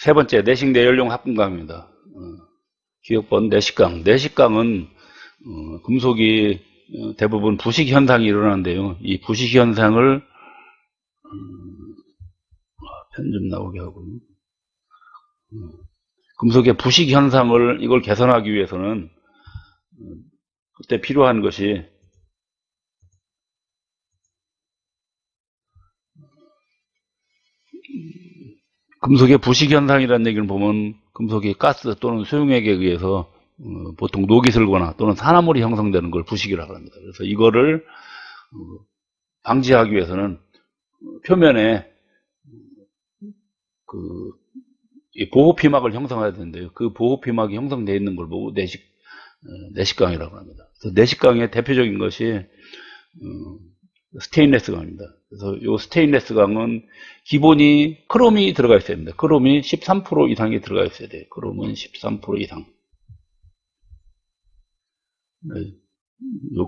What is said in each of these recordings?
세 번째, 내식 내연료 합금강입니다. 기억번 내식강. 내식강은 금속이 대부분 부식 현상이 일어나는데요. 이 부식 현상을 펜 좀 나오게 하고, 금속의 부식 현상을 이걸 개선하기 위해서는 그때 필요한 것이 금속의 부식 현상이라는 얘기를 보면 금속이 가스 또는 수용액에 의해서 보통 녹이 슬거나 또는 산화물이 형성되는 걸 부식이라고 합니다. 그래서 이거를 방지하기 위해서는 표면에 그 보호 피막을 형성해야 되는데요. 그 보호 피막이 형성되어 있는 걸 보고 내식강이라고 합니다. 그래서 내식강의 대표적인 것이 스테인레스 강입니다. 그래서 이 스테인레스 강은 기본이 크롬이 들어가 있어야 됩니다. 크롬이 13% 이상이 들어가 있어야 돼요. 크롬은 13% 이상. 네.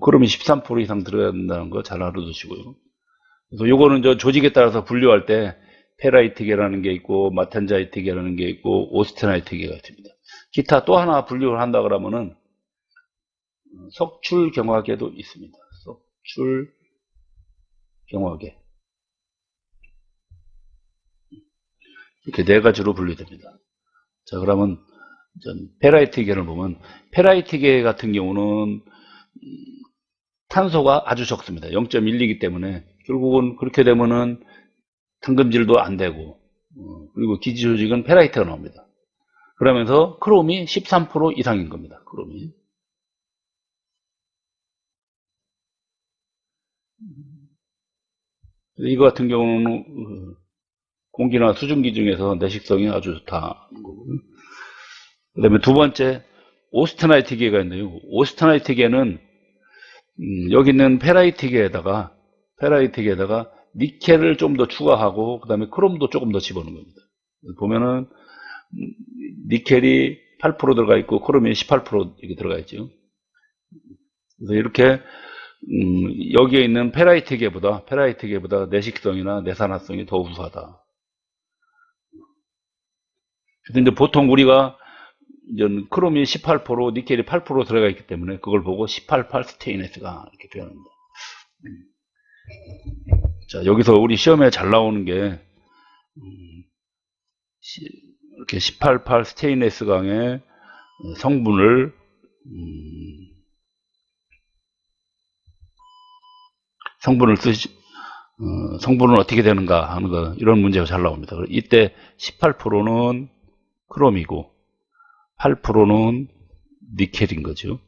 크롬이 13% 이상 들어가야 된다는 거 잘 알아두시고요. 그래서 요거는 저 조직에 따라서 분류할 때 페라이트계라는 게 있고 마텐자이트계라는 게 있고 오스테나이트계가 있습니다. 기타 또 하나 분류를 한다 그러면은 석출경화계도 있습니다. 석출경화계 이렇게 네 가지로 분류됩니다. 자, 그러면 페라이트계를 보면 페라이트계 같은 경우는 탄소가 아주 적습니다. 0.12이기 때문에 결국은 그렇게 되면은 당금질도 안 되고 그리고 기지 조직은 페라이트가 나옵니다. 그러면서 크롬이 13% 이상인 겁니다. 크롬이. 이거 같은 경우는 공기나 수증기 중에서 내식성이 아주 좋다는 거고요. 그 다음에 두 번째 오스테나이트계가 있는데요. 오스테나이트계는 여기 있는 페라이트계에다가 니켈을 좀 더 추가하고 그 다음에 크롬도 조금 더 집어넣은 겁니다. 보면은 니켈이 8% 들어가 있고 크롬이 18% 이렇게 들어가 있죠. 그래서 이렇게 여기에 있는 페라이트계보다 내식성이나 내산화성이 더 우수하다. 그래서 이제 보통 우리가 이제 크롬이 18%, 니켈이 8% 들어가 있기 때문에 그걸 보고 18, 스테인레스가 이렇게 표현합니다. 자, 여기서 우리 시험에 잘 나오는 게 이렇게 18 스테인레스 강의 성분을 성분은 어떻게 되는가 하는 거 이런 문제가 잘 나옵니다. 이때 18%는 크롬이고 8%는 니켈인 거죠.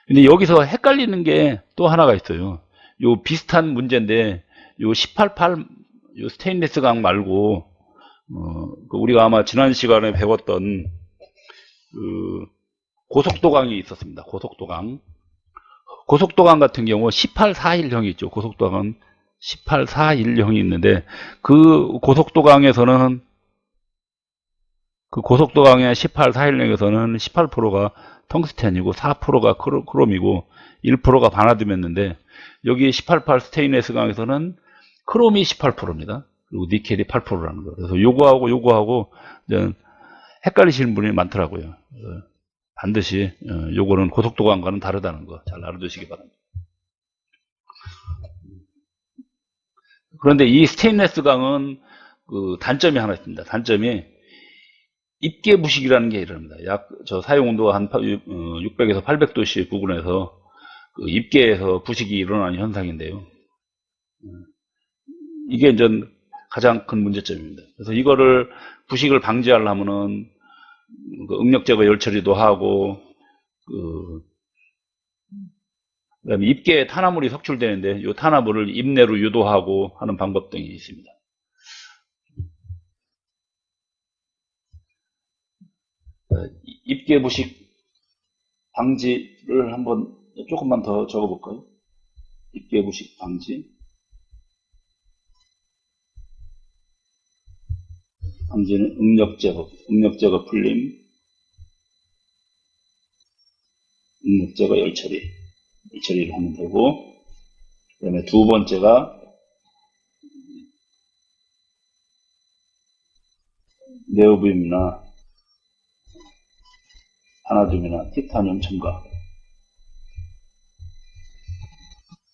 근데 여기서 헷갈리는 게 또 하나가 있어요. 요 비슷한 문제인데 요 18, 요 스테인리스 강 말고 우리가 아마 지난 시간에 배웠던 그 고속도강이 있었습니다. 고속도강 같은 경우 1841형이 있죠. 고속도강은 1841형이 있는데 그 고속도강의 1841형에서는 18%가 텅스텐이고 4%가 크롬이고 1%가 바나듐이었는데 여기 18 스테인레스 강에서는 크롬이 18%입니다. 그리고 니켈이 8%라는 거. 그래서 요거하고 헷갈리시는 분이 많더라고요. 반드시 요거는 고속도강과는 다르다는 거 잘 알아두시기 바랍니다. 그런데 이 스테인레스 강은 그 단점이 하나 있습니다. 단점이 입계 부식이라는 게 일어납니다. 사용 온도가 한 600에서 800도씨 부근에서 그 입계에서 부식이 일어나는 현상인데요. 이게 이제 가장 큰 문제점입니다. 그래서 이거를 부식을 방지하려면은 그 응력 제거 열 처리도 하고 그다음에 입계에 탄화물이 석출되는데 이 탄화물을 입내로 유도하고 하는 방법 등이 있습니다. 입계 부식 방지를 한번 조금만 더 적어볼까요? 입계 부식 방지. 방지는 응력 제거 풀림, 응력 제거 열 처리를 하면 되고, 그 다음에 두 번째가 네오비움이나 바나듐이나 티타늄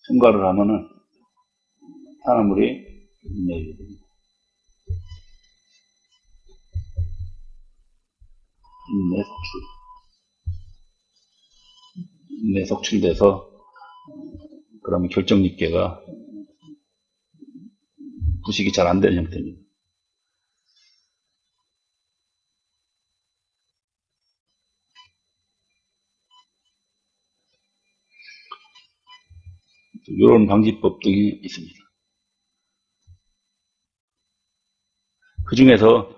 첨가를 하면은 탄화물이 분해되게 됩니다. 인내 석출돼서 그러면 결정립계가 부식이 잘 안 되는 형태입니다. 이런 방지법 등이 있습니다. 그 중에서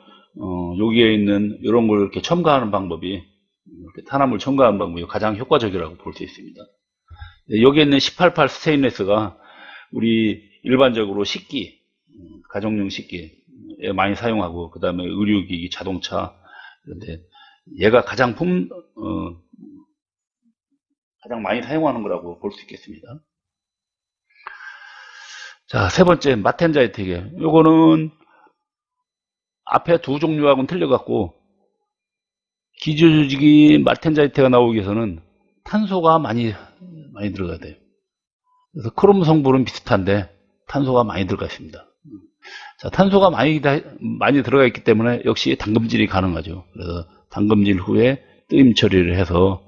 여기에 있는 이런 걸 이렇게 첨가하는 방법이, 이렇게 탄화물 첨가하는 방법이 가장 효과적이라고 볼 수 있습니다. 여기에 있는 188 스테인레스가 우리 일반적으로 식기, 가정용 식기에 많이 사용하고, 그 다음에 의료기기, 자동차, 그런데 얘가 가장 많이 사용하는 거라고 볼 수 있겠습니다. 자, 세 번째, 마텐자이트계. 요거는 앞에 두 종류하고는 틀려갖고, 기저조직이 마텐자이트가 나오기 위해서는 탄소가 많이 들어가야 돼요. 그래서 크롬 성분은 비슷한데, 탄소가 많이 들어가 있습니다. 자, 탄소가 많이 들어가 있기 때문에 역시 담금질이 가능하죠. 그래서 담금질 후에 뜨임 처리를 해서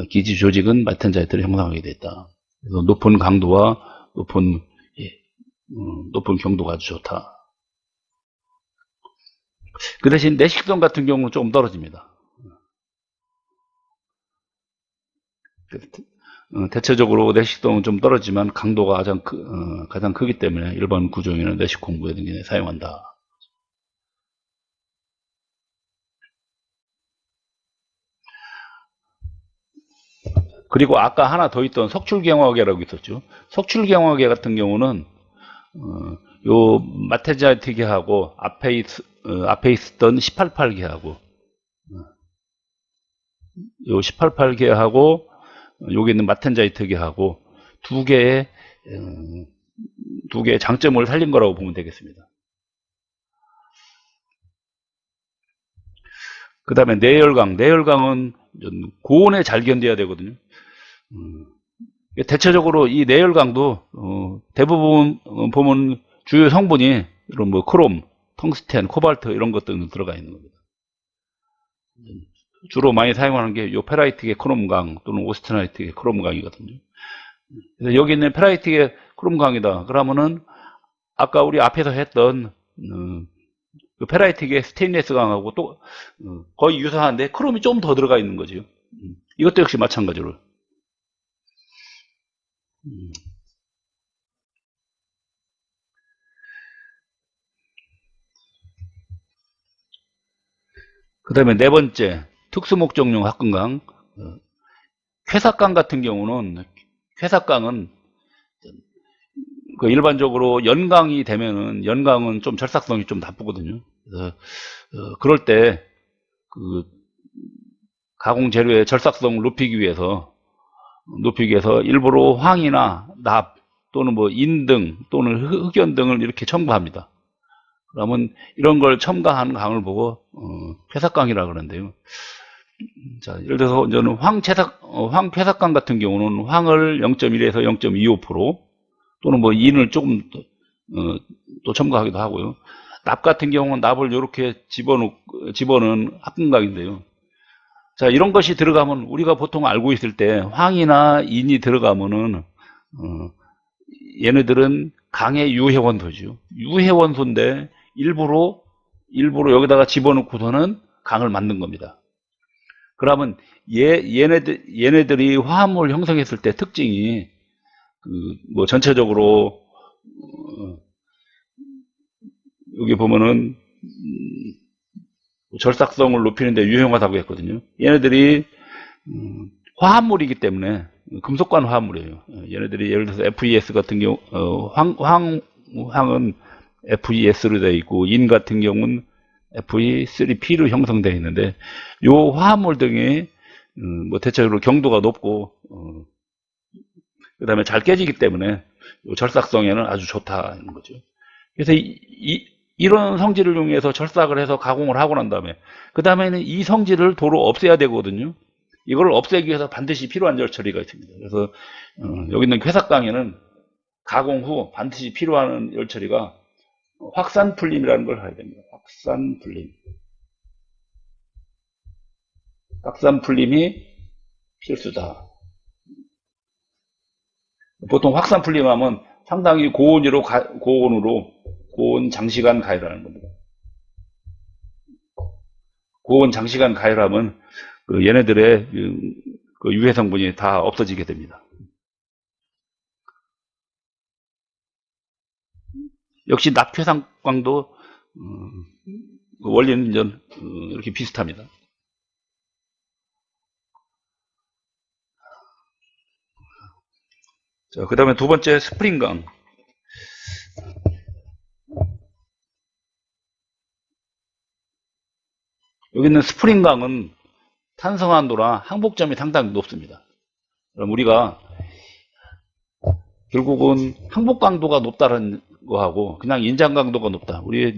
기저조직은 마텐자이트를 형성하게 됐다. 그래서 높은 강도와 높은 경도가 아주 좋다. 그 대신 내식성 같은 경우는 조금 떨어집니다. 대체적으로 내식성은 좀 떨어지지만 강도가 가장 크기 때문에 일반 구조에는 내식 공부에 등에 사용한다. 그리고 아까 하나 더 있던 석출경화계라고 있었죠. 석출경화계 같은 경우는 요 마텐자이트계하고 앞에 있었던 188계하고 요 188계하고 여기 있는 마텐자이트계하고 두 개의 장점을 살린 거라고 보면 되겠습니다. 그 다음에 내열강은 고온에 잘 견뎌야 되거든요. 대체적으로 이 내열강도 대부분 보면 주요 성분이 이런 뭐 크롬, 텅스텐, 코발트 이런 것들은 들어가 있는 겁니다. 주로 많이 사용하는 게 요 페라이트계 크롬강 또는 오스테나이트계 크롬강이거든요. 그래서 여기 있는 페라이트계 크롬강이다. 그러면은 아까 우리 앞에서 했던 그 페라이트계 스테인리스 강하고 또 거의 유사한데 크롬이 좀 더 들어가 있는 거죠. 이것도 역시 마찬가지로. 그 다음에 네 번째, 특수목적용 합금강. 쾌삭강 같은 경우는, 쾌삭강은 그 일반적으로 연강이 되면은, 연강은 좀 절삭성이 좀 나쁘거든요. 그래서 그럴 때 그 가공 재료의 절삭성을 높이기 위해서 일부러 황이나 납 또는 뭐 인등 또는 흑연 등을 이렇게 첨가합니다. 그러면 이런 걸 첨가한 강을 보고 쾌삭강이라 그러는데요. 자, 예를 들어서 저는 황쾌삭강 같은 경우는 황을 0.1에서 0.25% 또는 뭐 인을 조금 또 첨가하기도 하고요. 납 같은 경우는 납을 이렇게 집어넣은 합금강인데요. 자, 이런 것이 들어가면 우리가 보통 알고 있을 때 황이나 인이 들어가면은 얘네들은 강의 유해원소죠. 유해원소인데 일부러 여기다가 집어넣고서는 강을 만든 겁니다. 그러면 얘네들이 화합물 형성했을 때 특징이 뭐 전체적으로 여기 보면은 절삭성을 높이는데 유용하다고 했거든요. 얘네들이 화합물이기 때문에 금속관 화합물이에요. 얘네들이 예를 들어서 FES 같은 경우 황은 FES로 되어 있고 인 같은 경우는 FE3P로 형성되어 있는데 요 화합물 등이 뭐 대체적으로 경도가 높고 그 다음에 잘 깨지기 때문에 요 절삭성에는 아주 좋다는 거죠. 그래서 이런 성질을 이용해서 절삭을 해서 가공을 하고 난 다음에 그 다음에는 이 성질을 도로 없애야 되거든요. 이걸 없애기 위해서 반드시 필요한 열 처리가 있습니다. 그래서 여기 있는 쾌삭강에는 가공 후 반드시 필요한 열 처리가 확산풀림이라는 걸 해야 됩니다. 확산풀림. 확산풀림이 필수다. 보통 확산풀림하면 상당히 고온으로 고온 장시간 가열하는 겁니다. 고온 장시간 가열하면 얘네들의 유해 성분이 다 없어지게 됩니다. 역시 납쾌상광도 원리는 이렇게 비슷합니다. 자, 그 다음에 두 번째 스프링강. 여기 있는 스프링강은 탄성한도나 항복점이 상당히 높습니다. 그럼 우리가 결국은 항복강도가 높다는 거하고 그냥 인장강도가 높다. 우리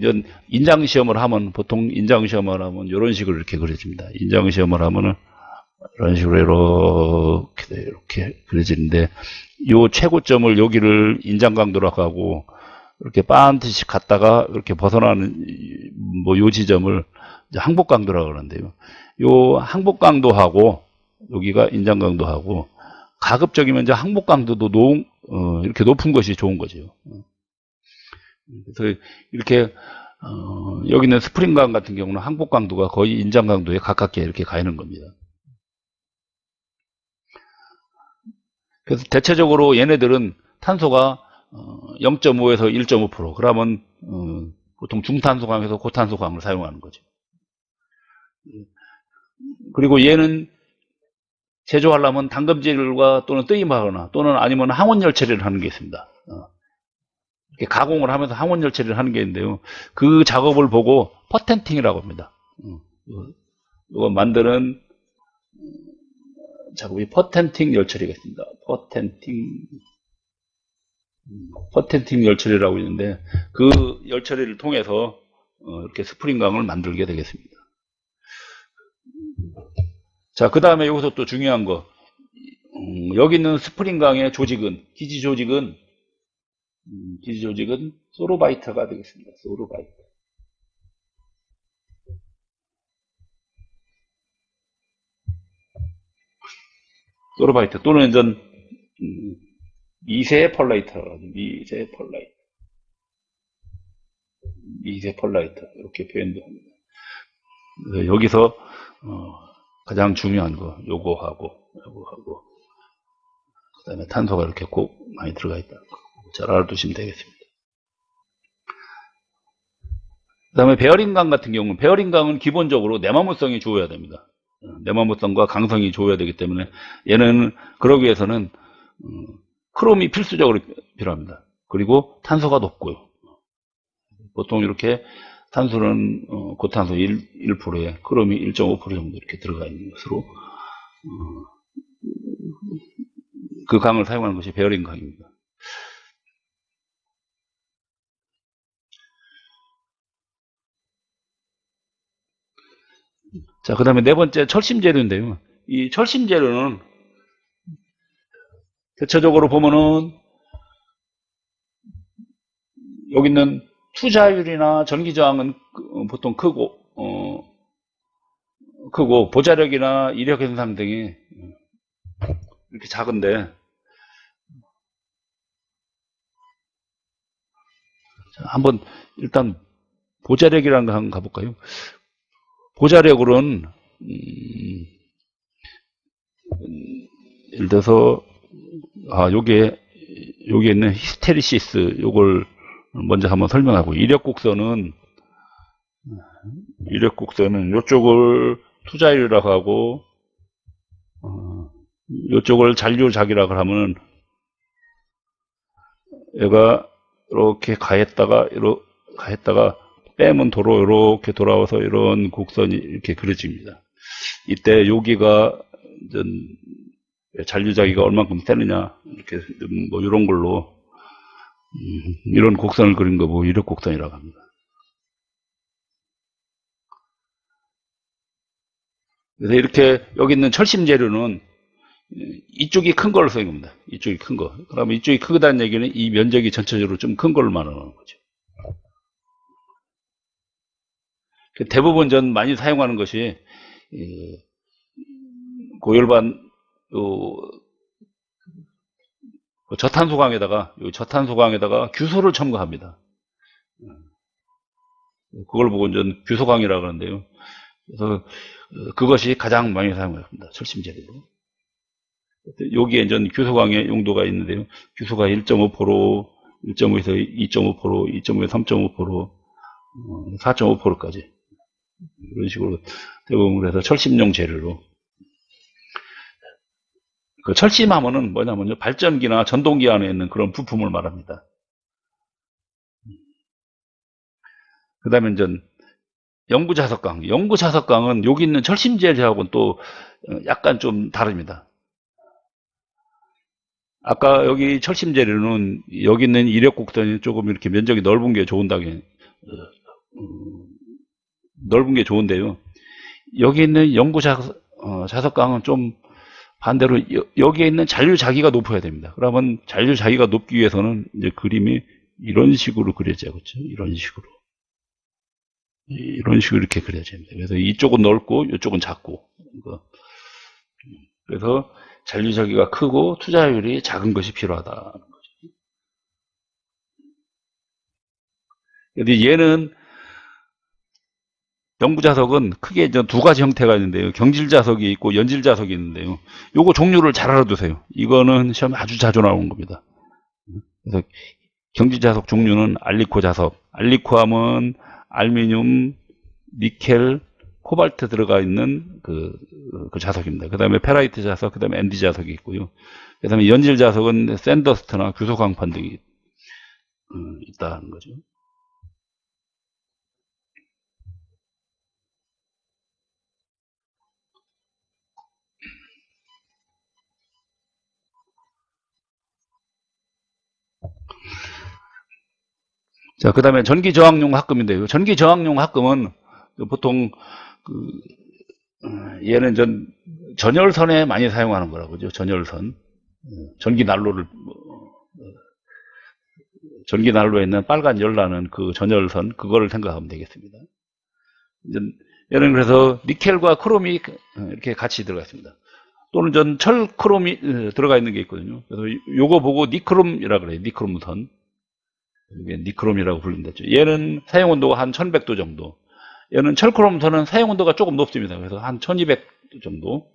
인장시험을 하면 보통 인장시험을 하면 이런 식으로 이렇게 그려집니다. 인장시험을 하면은 이런 식으로 이렇게 그려지는데 요 최고점을 여기를 인장강도라고 하고 이렇게 반드시 갔다가 이렇게 벗어나는 요 지점을 항복강도라고 그러는데요. 요 항복강도하고 여기가 인장강도하고 가급적이면 이제 항복강도도 이렇게 높은 것이 좋은 거죠. 그래서 이렇게 여기 있는 스프링강 같은 경우는 항복강도가 거의 인장강도에 가깝게 이렇게 가 있는 겁니다. 그래서 대체적으로 얘네들은 탄소가 0.5에서 1.5% 그러면 보통 중탄소강에서 고탄소강을 사용하는 거죠. 그리고 얘는 제조하려면 담금질과 또는 뜨임하거나 또는 아니면 항원열 처리를 하는 게 있습니다. 이렇게 가공을 하면서 항원열 처리를 하는 게 있는데요. 그 작업을 보고 퍼텐팅이라고 합니다. 이거 만드는 작업이 퍼텐팅 열 처리가 있습니다. 퍼텐팅 열 처리라고 있는데 그 열 처리를 통해서 이렇게 스프링강을 만들게 되겠습니다. 자, 그 다음에 여기서 또 중요한 거 여기 있는 스프링강의 조직은 기지 조직은 소로바이트가 되겠습니다. 소로바이트 또는 이전 미세 펄라이트라고 하죠. 미세 펄라이트 이렇게 표현도 합니다. 여기서 가장 중요한 거 요거하고 그 다음에 탄소가 이렇게 꼭 많이 들어가 있다. 잘 알아두시면 되겠습니다. 그 다음에 베어링강 같은 경우는 베어링강은 기본적으로 내마모성이 좋아야 됩니다. 내마모성과 강성이 좋아야 되기 때문에 얘는 그러기 위해서는 크롬이 필수적으로 필요합니다. 그리고 탄소가 높고요. 보통 이렇게 탄소는 고탄소 1%에 크롬이 1.5% 정도 이렇게 들어가 있는 것으로 그 강을 사용하는 것이 베어링 강입니다. 자, 그 다음에 네 번째 철심 재료인데요. 이 철심 재료는 대체적으로 보면은 여기 있는 투자율이나 전기저항은 보통 크고 보자력이나 이력 현상 등이 이렇게 작은데 자, 한번 일단 보자력이라는 거 한번 가볼까요? 보자력으로는 예를 들어서 여기에 있는 히스테리시스 요걸 먼저 한번 설명하고 이력곡선은 요쪽을 투자율이라고 하고 요쪽을 잔류작이라고 하면은 얘가 이렇게 가했다가 빼면 도로 이렇게 돌아와서 이런 곡선이 이렇게 그려집니다. 이때 여기가 잔류자기가 얼만큼 세느냐 이렇게 뭐 이런 걸로 이런 곡선을 그린 거 보고 이력 곡선이라고 합니다. 그래서 이렇게 여기 있는 철심 재료는 이쪽이 큰 걸로 쓰인 겁니다. 이쪽이 큰 거. 그러면 이쪽이 크다는 얘기는 이 면적이 전체적으로 좀 큰 걸로 말하는 거죠. 대부분 전 많이 사용하는 것이 고열반 저탄소강에다가 규소를 첨가합니다. 그걸 보고 전 규소강이라고 하는데요. 그래서 그것이 가장 많이 사용합니다. 철심 재료로. 여기에 전 규소강의 용도가 있는데요. 규소가 1.5%, 1.5에서 2.5%, 2.5에서 3.5%, 4.5%까지 이런 식으로 대부분 그래서 철심용 재료로. 그 철심하면은 뭐냐면요, 발전기나 전동기 안에 있는 그런 부품을 말합니다. 그 다음에 전 영구자석강. 영구자석강은 여기 있는 철심 재료하고는 또 약간 좀 다릅니다. 아까 여기 철심 재료는 여기 있는 이력곡선이 조금 이렇게 면적이 넓은 게 넓은 게 좋은데요. 여기 있는 자석강은 좀 반대로 여기에 있는 잔류자기가 높아야 됩니다. 그러면 잔류자기가 높기 위해서는 이제 그림이 이런 식으로 그려져요. 그렇죠? 이런 식으로 이렇게 그려져야 됩니다. 그래서 이쪽은 넓고 이쪽은 작고. 그래서 잔류자기가 크고 투자율이 작은 것이 필요하다는 거죠. 근데 얘는 영구자석은 크게 이제 두 가지 형태가 있는데요. 경질자석이 있고 연질자석이 있는데요. 요거 종류를 잘 알아두세요. 이거는 시험에 아주 자주 나오는 겁니다. 그래서 경질자석 종류는 알리코 자석. 알리코 하면 알루미늄, 니켈, 코발트 들어가 있는 그 자석입니다. 그 다음에 페라이트 자석, 그 다음에 MD 자석이 있고요. 그 다음에 연질 자석은 샌더스트나 규소광판 등이 있다는 거죠. 자, 그 다음에 전기저항용 합금인데요. 전기저항용 합금은 보통 얘는 전열선에 많이 사용하는 거라고죠. 전열선. 전기난로에 있는 빨간 열 나는 그 전열선, 그거를 생각하면 되겠습니다. 얘는 그래서 니켈과 크롬이 이렇게 같이 들어가 있습니다. 또는 철 크롬이 들어가 있는 게 있거든요. 그래서 요거 보고 니크롬이라 그래요. 니크롬선. 이게 니크롬이라고 불린다죠. 얘는 사용 온도가 한 1100도 정도. 얘는 철크롬선은 사용 온도가 조금 높습니다. 그래서 한 1200도 정도.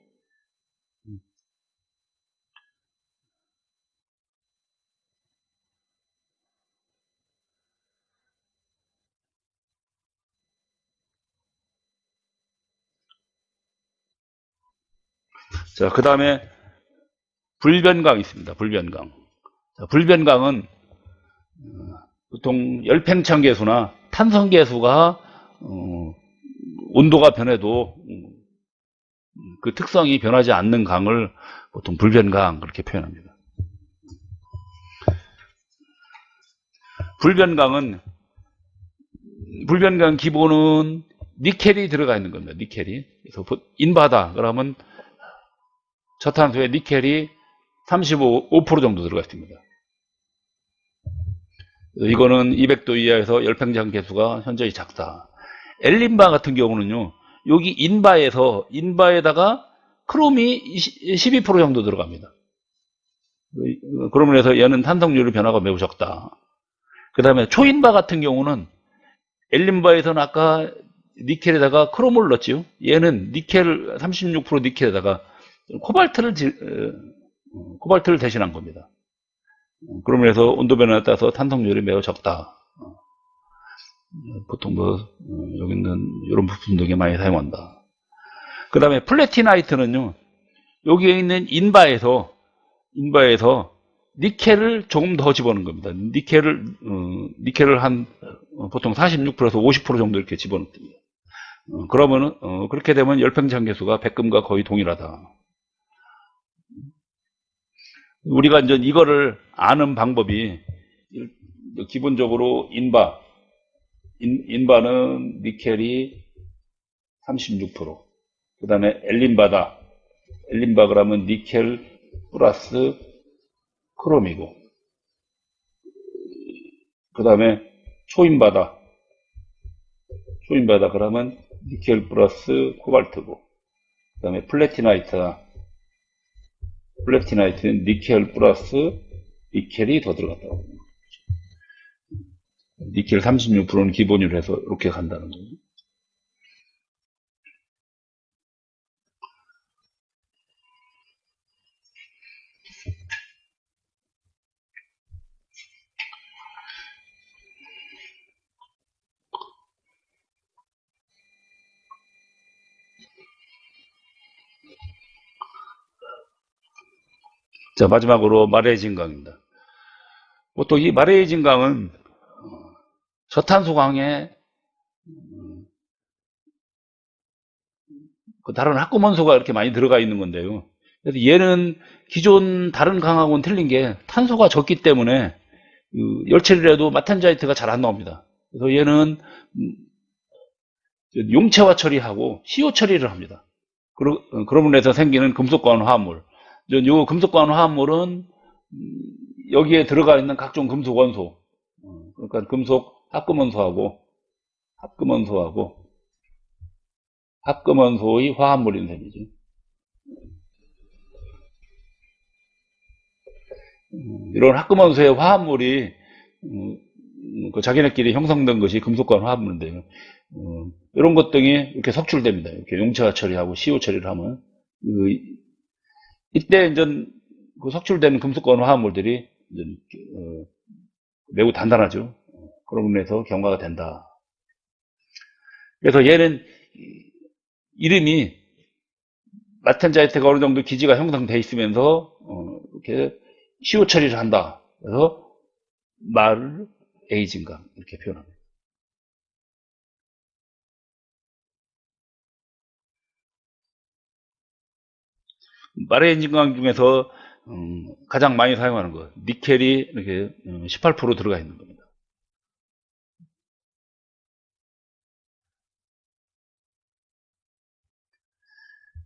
자, 그 다음에 불변강 있습니다. 불변강. 자, 불변강은 보통 열팽창계수나 탄성계수가 온도가 변해도 그 특성이 변하지 않는 강을 보통 불변강 그렇게 표현합니다. 불변강 기본은 니켈이 들어가 있는 겁니다. 니켈이. 그래서 인바다 그러면 저탄소에 니켈이 35% 정도 들어가 있습니다. 이거는 200도 이하에서 열팽창 계수가 현저히 작다. 엘린바 같은 경우는요, 여기 인바에다가 크롬이 12% 정도 들어갑니다. 그러면 해서 얘는 탄성률의 변화가 매우 적다. 그 다음에 초인바 같은 경우는 엘린바에서는 아까 니켈에다가 크롬을 넣었죠. 얘는 36% 니켈에다가 코발트를 대신한 겁니다. 그러면 해서 온도 변화에 따라서 탄성률이 매우 적다. 보통 여기 있는 이런 부품 등에 많이 사용한다. 그 다음에 플래티나이트는요, 여기에 있는 인바에서 니켈을 조금 더 집어넣는 겁니다. 니켈을 한 보통 46%에서 50% 정도 이렇게 집어넣습니다. 그러면은 그렇게 되면 열팽창 계수가 백금과 거의 동일하다. 우리가 이제 이거를 아는 방법이 기본적으로 인바는 니켈이 36%, 그 다음에 엘린바다. 엘린바 그러면 니켈 플러스 크롬이고, 그 다음에 초인바다. 초인바다 그러면 니켈 플러스 코발트고, 그 다음에 플래티나이트는 니켈 플러스 니켈이 더 들어갔다고. 니켈 36%는 기본으로 해서 이렇게 간다는 거죠. 자, 마지막으로 마레의 진강입니다. 보통 이 마레의 진강은 저탄소강에 그 다른 합금원소가 이렇게 많이 들어가 있는 건데요. 그래서 얘는 기존 다른 강하고는 틀린 게 탄소가 적기 때문에 열처리를 해도 마탄자이트가 잘 안 나옵니다. 그래서 얘는 용체화 처리하고 CO 처리를 합니다. 그러므로 해서 생기는 금속과원 화합물. 이 금속과원 화합물은 여기에 들어가 있는 각종 금속 원소, 그러니까 금속 합금원소의 화합물인 셈이죠. 이런 합금원소의 화합물이 그 자기네끼리 형성된 것이 금속과원 화합물인데요. 이런 것 등이 이렇게 석출됩니다. 이렇게 용체화 처리하고 CO 처리를 하면 이때 이제 그 석출되는 금속과원 화합물들이 매우 단단하죠. 그런 면에서 경화가 된다. 그래서 얘는 이름이 마탄자이트가 어느 정도 기지가 형성되어 있으면서 이렇게 CO 처리를 한다. 그래서 마를 에이징강 이렇게 표현합니다. 마레 에이징강 중에서 가장 많이 사용하는 거 니켈이 이렇게 18% 들어가 있는 겁니다.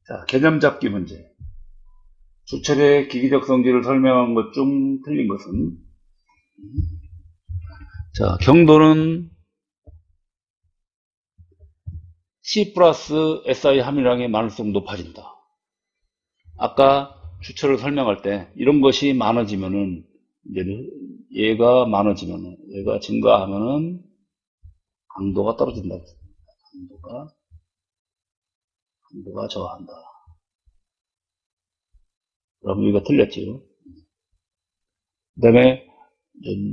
자, 개념 잡기 문제. 주철의 기기적 성질을 설명한 것 중 틀린 것은, 자, 경도는 C 플러스 SI 함유량이 많을수록 높아진다. 아까 주철을 설명할 때 이런 것이 많아지면은 얘가 많아지면은 얘가 증가하면은 강도가 떨어진다. 강도가 저하한다. 그럼 이거 틀렸지요. 그 다음에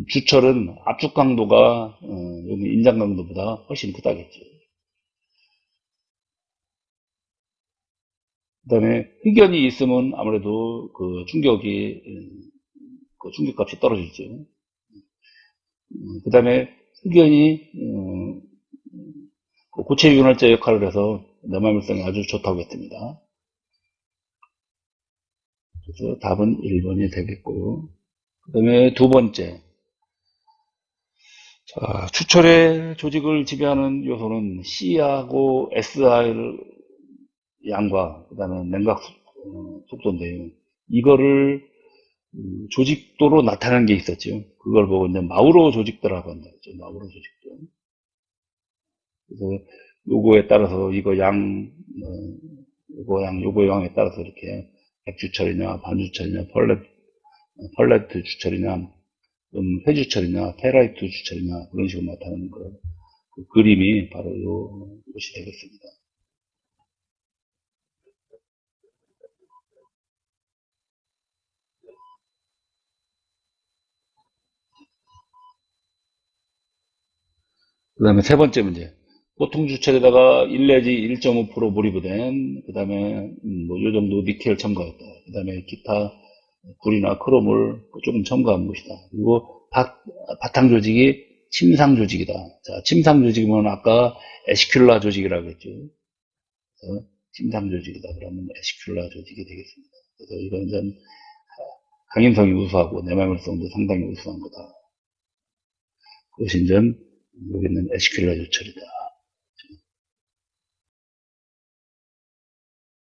주철은 압축 강도가 여기 인장 강도보다 훨씬 크다겠죠. 그 다음에 흑연이 있으면 아무래도 그 충격이 그 충격값이 떨어지죠. 그 다음에 흑연이 고체 윤활제 역할을 해서 내마밀성이 아주 좋다고 했습니다. 그래서 답은 1번이 되겠고요. 그 다음에 두 번째, 자, 추철의 조직을 지배하는 요소는 C하고 SR 양과 그 다음에 냉각 속도인데요. 이거를 조직도로 나타내는 게 있었죠. 그걸 보고 이제 마우로 조직도라고 한다. 마우로 조직도. 그래서 요거에 따라서 이거 양, 요거 양에 따라서 이렇게 백주철이냐, 반주철이냐, 펄레트 주철이냐, 회주철이냐, 페라이트 주철이냐, 그런 식으로 나타내는 거. 그 그림이 바로 요것이 되겠습니다. 그 다음에 세 번째 문제. 보통 주철에다가 1 내지 1.5% 몰입이 된, 그 다음에, 요 정도 니켈 첨가했다. 그 다음에 기타 불이나 크롬을 조금 첨가한 것이다. 그리고 바탕 조직이 침상 조직이다. 자, 침상 조직이면 아까 에시큘라 조직이라고 했죠. 그래서 침상 조직이다. 그러면 에시큘라 조직이 되겠습니다. 그래서 이건 이제 강인성이 우수하고 내마밀성도 상당히 우수한 거다. 그것이 이제 여기는 에시큘라 조철이다.